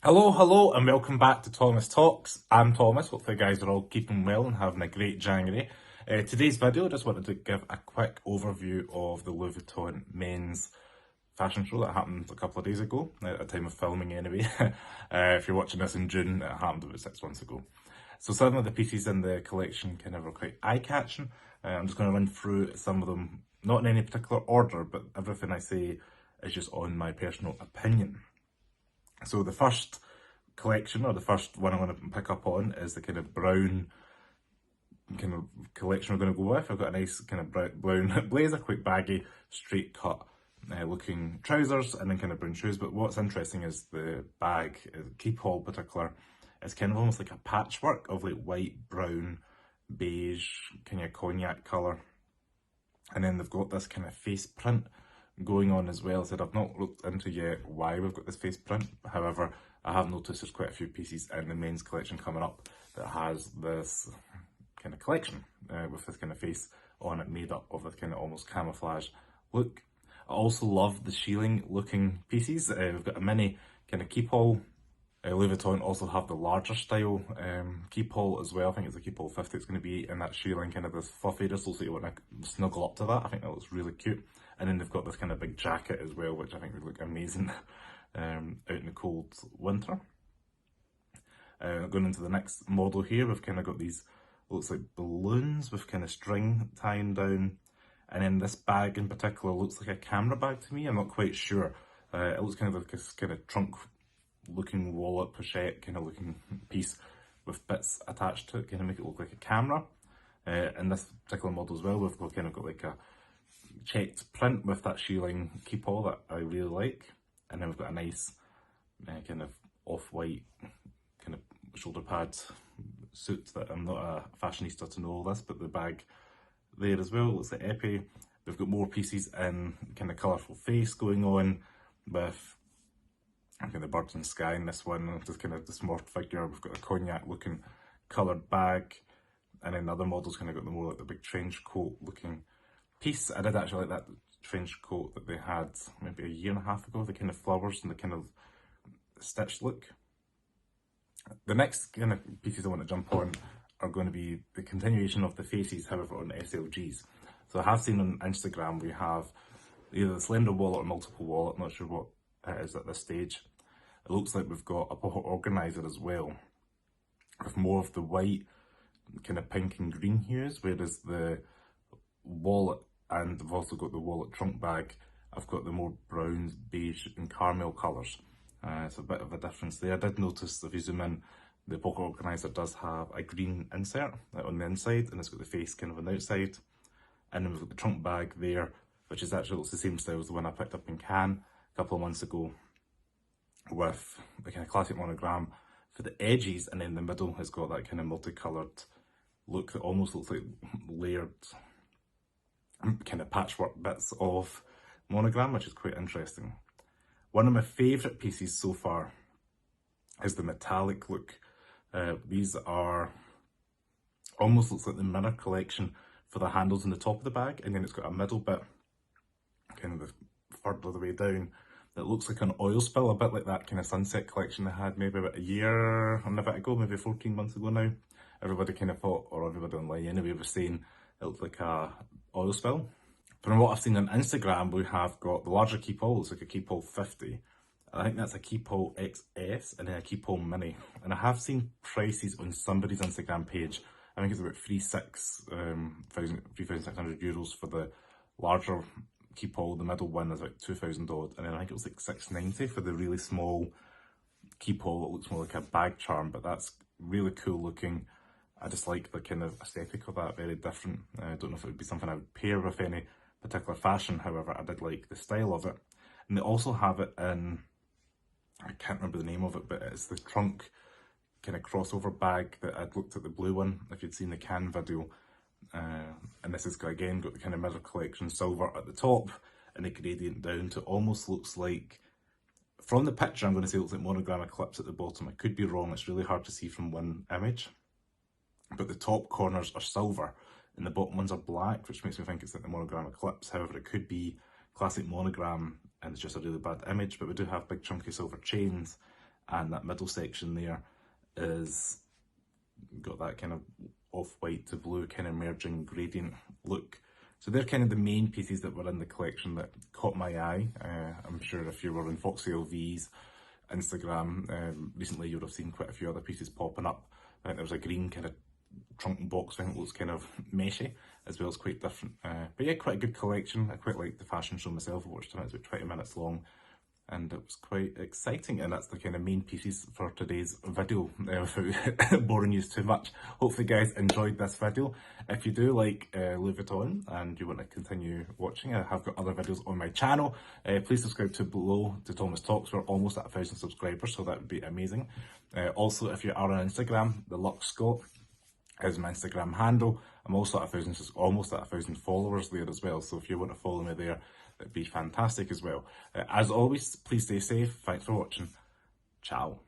Hello, and welcome back to Thomas Talks. I'm Thomas. Hopefully, you guys are all keeping well and having a great January. Today's video, I just wanted to give a quick overview of the Louis Vuitton men's fashion show that happened a couple of days ago, at the time of filming anyway. If you're watching this in June, it happened about 6 months ago. So some of the pieces in the collection kind of are quite eye-catching. I'm just going to run through some of them, not in any particular order, but everything I say is just on my personal opinion. So the first collection, or the first one I'm going to pick up on, is the kind of brown kind of collection we're going to go with. I've got a nice kind of brown blazer, quite baggy, straight cut looking trousers, and then kind of brown shoes. But what's interesting is the bag, Keep-All in particular, is kind of almost like a patchwork of like white, brown, beige, kind of cognac colour. And then they've got this kind of face print going on as well. So I've not looked into yet why we've got this face print. However, I have noticed there's quite a few pieces in the men's collection coming up that has this kind of collection with this kind of face on it, made up of this kind of almost camouflage look. I also love the sheiling looking pieces. We've got a mini kind of Keep-All. Louis Vuitton also have the larger style Keep-All as well. I think it's a Keep-All 50 it's going to be, in that sheiling kind of this fluffy, just looks like you want to snuggle up to that. I think that looks really cute. And then they've got this kind of big jacket as well, which I think would look amazing out in the cold winter. Going into the next model here, we've kind of got these, looks like balloons with kind of string tying down. And then this bag in particular looks like a camera bag to me. I'm not quite sure. It looks kind of like this kind of trunk looking wallet, pochette kind of looking piece with bits attached to it, kind of make it look like a camera. In this particular model as well, we've kind of got like a checked print with that sheiling Keep-All that I really like. And then we've got a nice kind of off-white kind of shoulder pad suit that I'm not a fashionista to know all this, but the bag there as well looks like epi. We've got more pieces in kind of colourful face going on with kind of birds and sky in this one, just kind of the smart figure. We've got a cognac looking coloured bag, and then the other models kind of got the more like the big trench coat looking piece. I did actually like that trench coat that they had maybe a year and a half ago, the kind of flowers and the kind of stitched look. The next kind of pieces I want to jump on are going to be the continuation of the faces, however, on SLGs. So I have seen on Instagram we have either the slender wallet or multiple wallet, not sure what it is at this stage. It looks like we've got a pocket organiser as well, with more of the white, kind of pink and green hues, whereas the wallet, and I've also got the wallet trunk bag, I've got the more browns, beige and caramel colours. It's a bit of a difference there. I did notice, if you zoom in, the pocket organiser does have a green insert on the inside, and it's got the face kind of on the outside. And then we've got the trunk bag there, which is actually looks the same style as the one I picked up in Cannes a couple of months ago, with the kind of classic monogram for the edges, and then the middle has got that kind of multicoloured look that almost looks like layered kind of patchwork bits of monogram, which is quite interesting. One of my favourite pieces so far is the metallic look. These are almost looks like the mirror collection for the handles on the top of the bag, and then it's got a middle bit kind of further the way down that looks like an oil spill, a bit like that kind of sunset collection I had maybe about a year and a bit ago, maybe 14 months ago now. Everybody kind of thought, or everybody online anyway, was saying it looked like a oil spill. From what I've seen on Instagram, we have got the larger Keep-All, it's like a Keep-All 50. I think that's a Keep-All XS and then a Keep-All Mini. And I have seen prices on somebody's Instagram page. I think it's about 3,600 euros for the larger Keep-All. The middle one is like 2,000 odd, and then I think it was like 690 for the really small Keep-All that looks more like a bag charm, but that's really cool looking. I just like the kind of aesthetic of that, very different. I don't know if it would be something I would pair with any particular fashion, however I did like the style of it. And they also have it in, I can't remember the name of it, but it's the trunk kind of crossover bag that I'd looked at, the blue one, if you'd seen the Cannes video. And this has again got the kind of mirror collection silver at the top and the gradient down to almost looks like, from the picture I'm going to say it looks like monogram eclipse at the bottom. I could be wrong, it's really hard to see from one image. But the top corners are silver and the bottom ones are black, which makes me think it's like the monogram eclipse. However, it could be classic monogram and it's just a really bad image, but we do have big chunky silver chains and that middle section there is got that kind of off-white to blue kind of merging gradient look. So they're kind of the main pieces that were in the collection that caught my eye. I'm sure if you were on Foxy LV's Instagram recently, you would have seen quite a few other pieces popping up. I think there was a green kind of trunk box, I think it looks kind of meshy, as well as quite different. But yeah, quite a good collection. I quite liked the fashion show myself. I watched it, it's about 20 minutes long, and it was quite exciting, and that's the kind of main pieces for today's video, without boring you too much. Hopefully guys enjoyed this video. If you do like Louis Vuitton and you want to continue watching, I have got other videos on my channel. Please subscribe to below to Thomas Talks. We're almost at 1,000 subscribers, so that would be amazing. Also, if you are on Instagram, the Lux Scott is my Instagram handle. I'm also at almost at 1,000 followers there as well, so if you want to follow me there, that'd be fantastic as well. As always, please stay safe. Thanks for watching. Ciao.